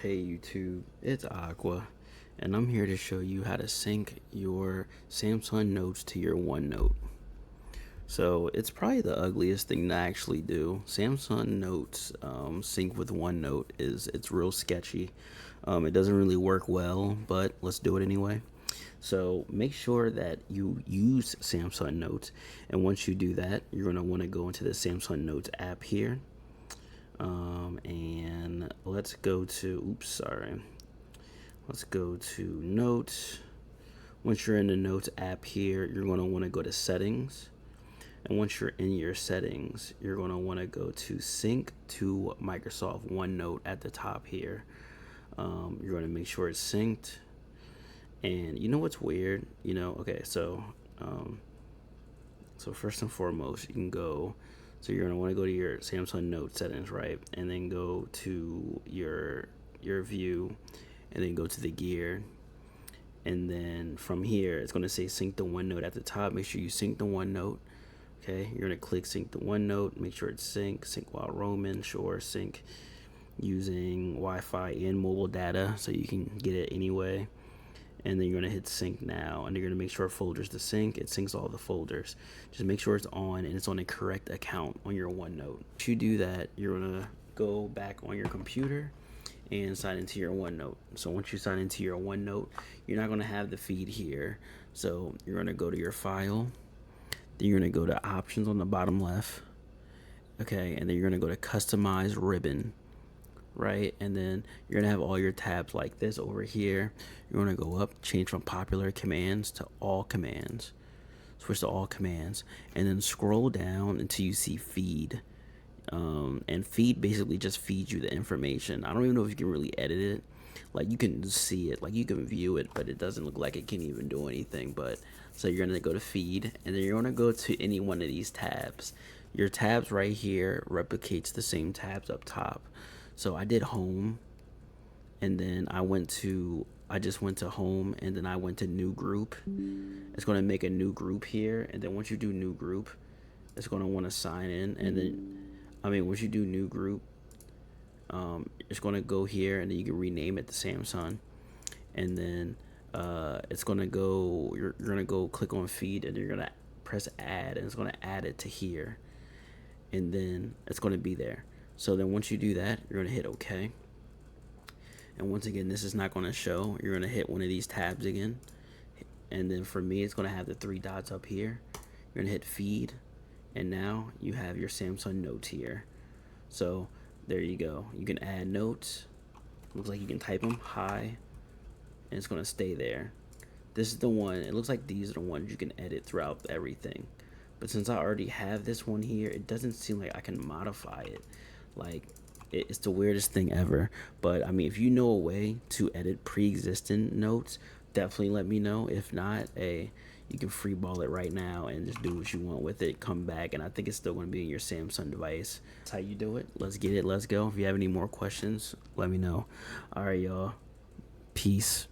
Hey YouTube, it's Aqua, and I'm here to show you how to sync your Samsung Notes to your OneNote. So it's probably the ugliest thing to actually do. Samsung Notes sync with OneNote it's real sketchy. It doesn't really work well, but let's do it anyway. So make sure that you use Samsung Notes, and once you do that, you're gonna want to go into the Samsung Notes app here. And let's go to, let's go to Notes. Once you're in the Notes app here, you're going to want to go to Settings. And once you're in your settings, you're going to want to go to Sync to Microsoft OneNote at the top here. You're going to make sure it's synced. And you know what's weird? Okay, so first and foremost, you can go. So you're gonna want to go to your Samsung Note settings, right? And then go to your view, and then go to the gear. And then from here, it's gonna say sync to OneNote at the top. Make sure you sync to OneNote. Okay, you're gonna click sync to OneNote. Make sure it's sync while roaming. Sure, sync using Wi-Fi and mobile data, so you can get it anyway. And then you're going to hit sync now, and you're going to make sure folders to sync. It syncs all the folders. Just make sure it's on, and it's on the correct account on your OneNote. If you do that, you're going to go back on your computer and sign into your OneNote. So once you sign into your OneNote, you're not going to have the feed here. So you're going to go to your file. Then you're going to go to options on the bottom left. Okay, and then you're going to go to customize ribbon. Right, and then you're gonna have all your tabs like this over here. You're gonna go up, change from popular commands to all commands, switch to all commands, and then scroll down until you see feed. And feed basically just feeds you the information. I don't even know if you can really edit it. Like, you can see it, like you can view it, but it doesn't look like it can even do anything. But so you're gonna go to feed, and then you're gonna go to any one of these tabs. Your tabs right here replicates the same tabs up top. So I did home, and then I just went to home, and then I went to new group. It's going to make a new group here, and then once you do new group, it's going to want to sign in, and then, once you do new group, it's going to go here, and then you can rename it to Samsung, and then it's going to go, you're going to go click on feed, and you're going to press add, and it's going to add it to here, and then it's going to be there. So then once you do that, you're going to hit OK. And once again, this is not going to show. You're going to hit one of these tabs again. And then for me, it's going to have the three dots up here. You're going to hit feed. And now you have your Samsung Notes here. So there you go. You can add notes. Looks like you can type them. Hi. And it's going to stay there. This is the one. It looks like these are the ones you can edit throughout everything. But since I already have this one here, it doesn't seem like I can modify it. Like, it's the weirdest thing ever. But if you know a way to edit pre-existing notes, definitely let me know. If not, you can freeball it right now and just do what you want with it. Come back, and I think it's still going to be in your Samsung device. That's how you do it. Let's get it. Let's go. If you have any more questions, let me know. All right, y'all. Peace.